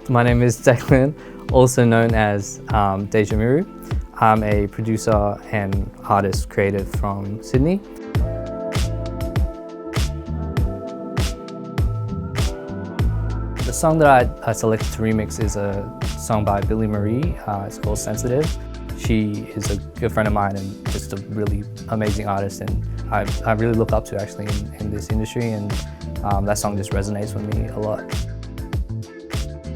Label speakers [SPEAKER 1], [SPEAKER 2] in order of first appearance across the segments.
[SPEAKER 1] My name is Declan, also known as Deja Miru. I'm a producer and artist creative from Sydney. The song that I selected to remix is a song by Billy Marie. It's called Sensitive. She is a good friend of mine and just a really amazing artist, and I really look up to actually in this industry, and that song just resonates with me a lot.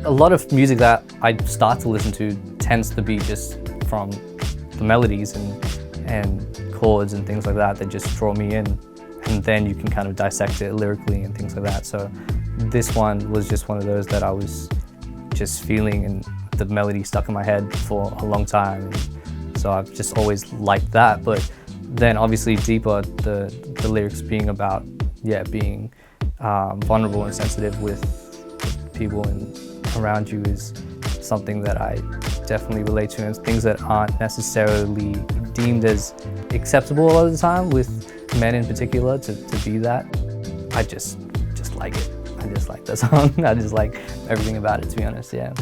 [SPEAKER 1] A lot of music that I start to listen to tends to be just from the melodies and chords and things like that that just draw me in, and then you can kind of dissect it lyrically and things like that. So this one was just one of those that I was just feeling, and the melody stuck in my head for a long time, and so I've just always liked that. But then obviously deeper, the lyrics being about being vulnerable and sensitive with people and around you is something that I definitely relate to, and things that aren't necessarily deemed as acceptable a lot of the time with men in particular to be that. I just like it. I just like the song. I just like everything about it, to be honest, yeah.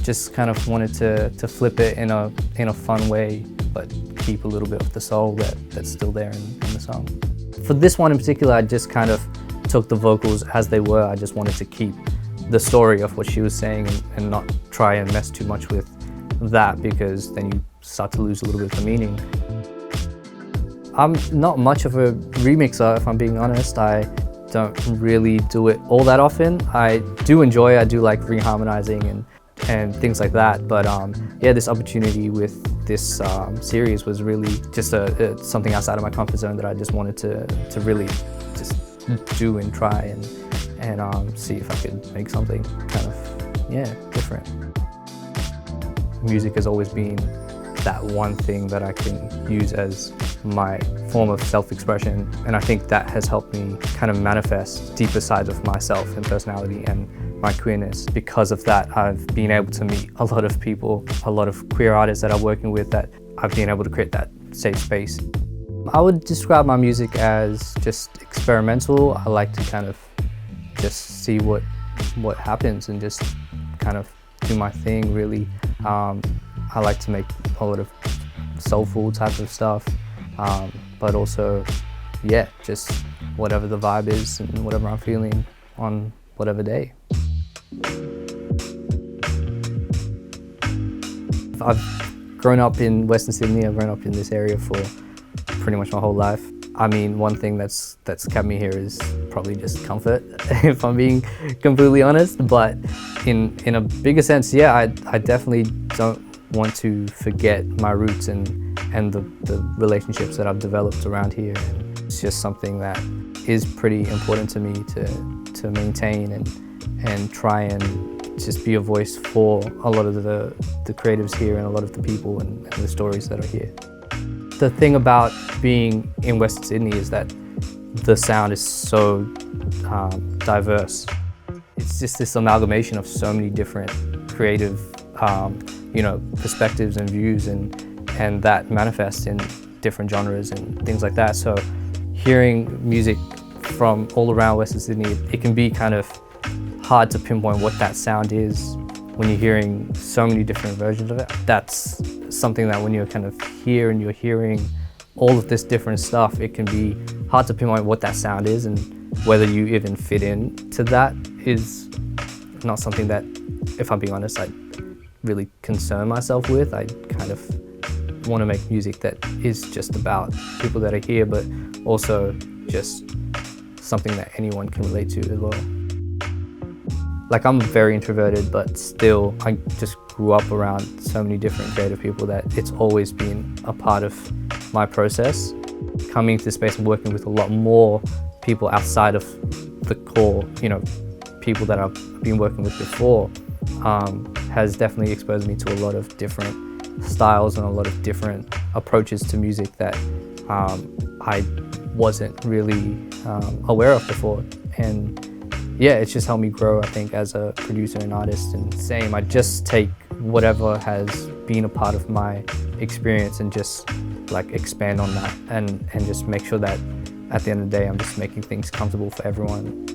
[SPEAKER 1] Just kind of wanted to flip it in a fun way, but keep a little bit of the soul that's still there in the song. For this one in particular, I just kind of took the vocals as they were. I just wanted to keep the story of what she was saying and not try and mess too much with that, because then you start to lose a little bit of the meaning. I'm not much of a remixer, if I'm being honest. I don't really do it all that often. I do like reharmonizing and things like that, but yeah, this opportunity with this series was really just something outside of my comfort zone that I just wanted to really just do and try and see if I could make something kind of, different. Music has always been that one thing that I can use as my form of self-expression, and I think that has helped me kind of manifest deeper sides of myself and personality and my queerness. Because of that, I've been able to meet a lot of people, a lot of queer artists that I'm working with, that I've been able to create that safe space. I would describe my music as just experimental. I like to kind of just see what happens and just kind of do my thing, really. I like to make a lot of soulful type of stuff, but also, just whatever the vibe is and whatever I'm feeling on whatever day. I've grown up in Western Sydney. I've grown up in this area for pretty much my whole life. I mean, one thing that's kept me here is probably just comfort, if I'm being completely honest. But in a bigger sense, I definitely don't want to forget my roots and the relationships that I've developed around here. It's just something that is pretty important to me to maintain and try and just be a voice for a lot of the creatives here and a lot of the people and the stories that are here. The thing about being in Western Sydney is that the sound is so diverse. It's just this amalgamation of so many different creative perspectives and views, and that manifests in different genres and things like that. So hearing music from all around Western Sydney, it can be kind of hard to pinpoint what that sound is when you're hearing so many different versions of it. That's something that when you're kind of here and you're hearing all of this different stuff, it can be hard to pinpoint what that sound is, and whether you even fit in to that is not something that, if I'm being honest, I really concern myself with. I kind of want to make music that is just about people that are here, but also just something that anyone can relate to as well. Like, I'm very introverted, but still I just grew up around so many different creative people that it's always been a part of my process. Coming to the space and working with a lot more people outside of the core, people that I've been working with before, has definitely exposed me to a lot of different styles and a lot of different approaches to music that I wasn't really aware of before. And it's just helped me grow, I think, as a producer and artist. And same, I just take whatever has been a part of my experience and just like expand on that and just make sure that at the end of the day I'm just making things comfortable for everyone.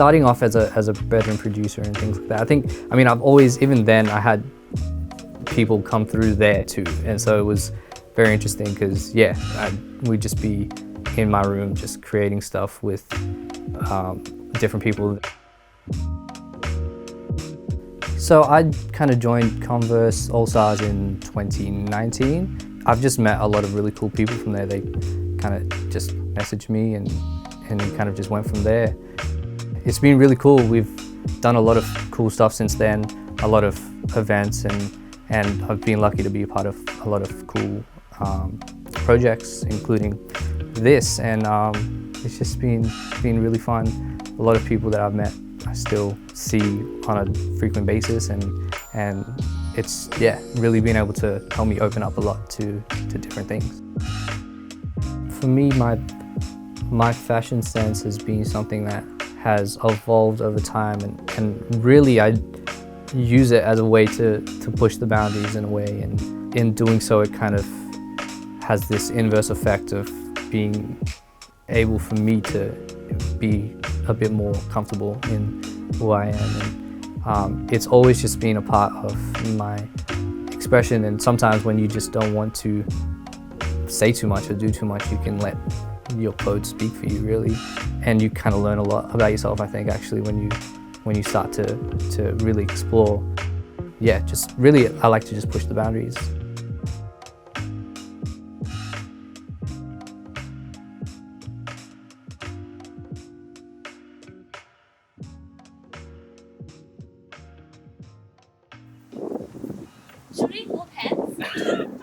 [SPEAKER 1] starting off as a bedroom producer and things like that. I mean, I've always, even then, I had people come through there too, and so it was very interesting because yeah, we'd just be in my room just creating stuff with different people. So I kind of joined Converse All Stars in 2019. I've just met a lot of really cool people from there. They kind of just messaged me and kind of just went from there. It's been really cool. We've done a lot of cool stuff since then, a lot of events, and I've been lucky to be a part of a lot of cool projects, including this, and it's just been really fun. A lot of people that I've met I still see on a frequent basis, and it's really been able to help me open up a lot to different things. For me, my fashion sense has been something that has evolved over time, and really I use it as a way to push the boundaries in a way, and in doing so it kind of has this inverse effect of being able for me to be a bit more comfortable in who I am, and it's always just been a part of my expression. And sometimes when you just don't want to say too much or do too much, you can let your clothes speak for you, really, and you kind of learn a lot about yourself, I think, actually, when you start to really explore. Yeah, just really, I like to just push the boundaries.
[SPEAKER 2] Should we hold hands?